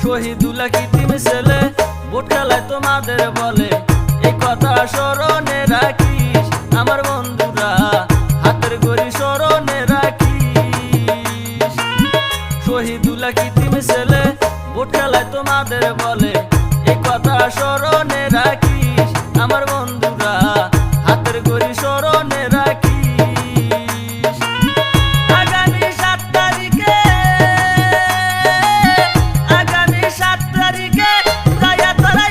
শহীদুল্লাহ কৃত্রিম ছেলে ভোট খেলায় তোমাদের বলে, এই কথা স্মরণে রাখিস আমার বন্ধুরা, হাতের ঘড়ি স্মরণে রাখিস। শহীদুল্লাহ কৃত্রিম ছেলে ভোট খেলায় তোমাদের বলে, এই কথা স্মরণে রাখিস আমার বন্ধুরা, হাতের ঘড়ি স্মরণে রাখিস। আগামী 7 তারিখে যাইয়া তোরা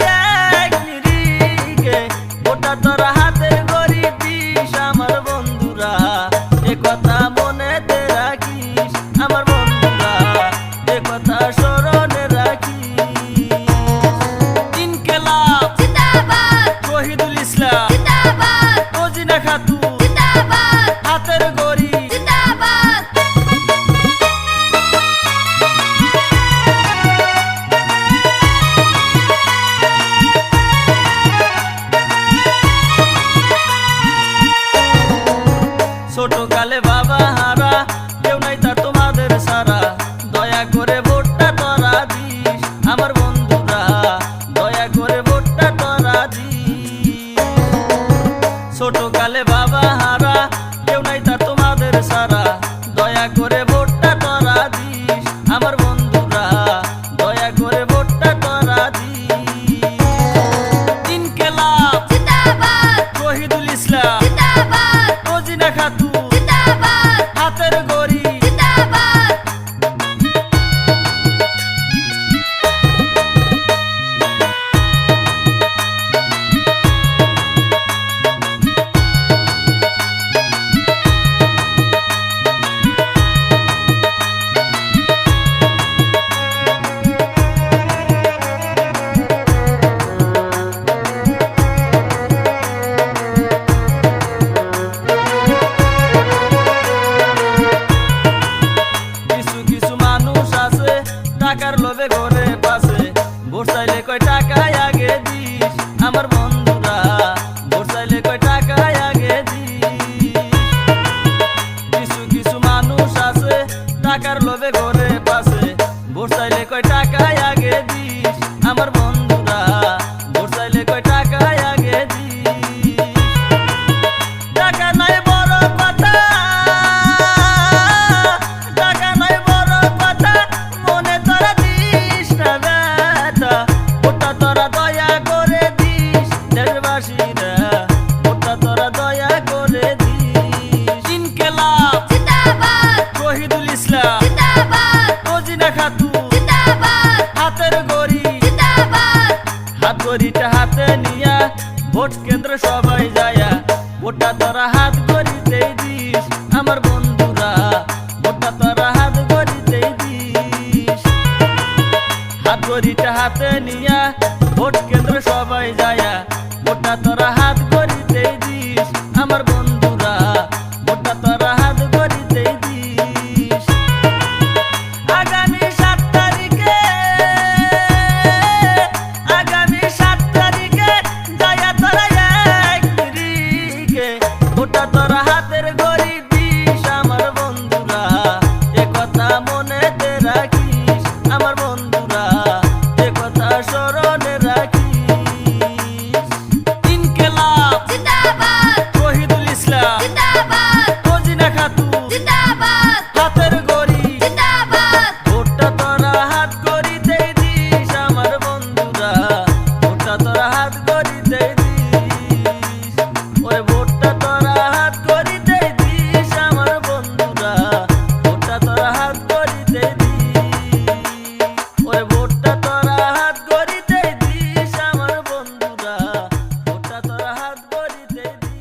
এক নিরিখে ভোটটা তোরা হাতের ঘড়ি দিস আমার বন্ধুরা, এ কথা মনেতে রাখিস আমার বন্ধুরা, এ কথা স্মরণে রাখিস। ইনকিলাব জিন্দাবাদ, শহীদুল ইসলাম জিন্দাবাদ, রোজিনা খাতুন জিন্দাবাদ, হাতের ঘড়ি জিন্দাবাদ। ছোটকালে বাবা হারা, কেউ নাই তার তোমাদের সারা, দয়া করে ভোটটা তোরা দিস আমার বন্ধুরা, দয়া করে ভোটটা তোরা দিস। ছোটকালে বাবা হারা, কেউ নাই তার তোমাদের সারা, দয়া করে ভোটটা তোরা দিস আমার বন্ধুরা, দয়া করে ভোটটা তোরা দিস। ইনকিলাব জিন্দাবাদ, শহীদুল ইসলাম জিন্দাবাদ, রোজিনা খাতুন জিন্দাবাদ, হাতের ঘড়ি জিন্দাবাদ। টাকার লোভে ঘরে পাশে ভোট চাইলে কয় টাকায় আগে দিস আমার বন্ধুরা, ভোট চাইলে কয় টাকায় আগে দিস। কিছু মানুষ আছে টাকার লোভে ঘরে পাশে ভোট চাইলে কয় টাকায় আগে দিস আমার বন্ধুরা, ভোট চাইলে কয় টাকায় আগে দিস। টাকা নাই বড় কথা, টাকা নাই বড় কথা, মনে তোরা দিস না ব্যথা, ভোটটা তোরা দয়া করে দিস দেশবাসীরা, ভোটটা তোরা দয়া করে দিস। ইনকিলাব জিন্দাবাদ, শহীদুল ইসলাম জিন্দাবাদ, রোজিনা খাতুন জিন্দাবাদ, হাতের ঘড়ি জিন্দাবাদ। হাত ঘড়িটা হাতে নিয়া ভোট কেন্দ্র সবাই যায়া, ভোটটা তোরা হাত ঘড়িতেই দিস আমার বন্ধুরা, ভোটটা তোরা হাত ঘড়িতেই দিস। হাত ঘড়িটা হাতে নিয়া ভোট কেন্দ্র সবাই যায়া, ভোটটা তোরা হাত ঘড়িতেই দিস আমার বন্ধুরা, ভোটটা তোরা হাত ঘড়িতেই দিস। আগামী 7 তারিখে যাইয়া তোরা এক নিরিখে ভোটটা তোরা হাতের ঘড়ি দিস আমার বন্ধুরা, এ কথা মনেতে রাখিস আমার বন্ধুরা, এ কথা স্মরণে রাখিস। ইনকিলাব জিন্দাবাদ, শহীদুল ইসলাম জিন্দাবাদ, রোজিনা খাতুন জিন্দাবাদ, হাতের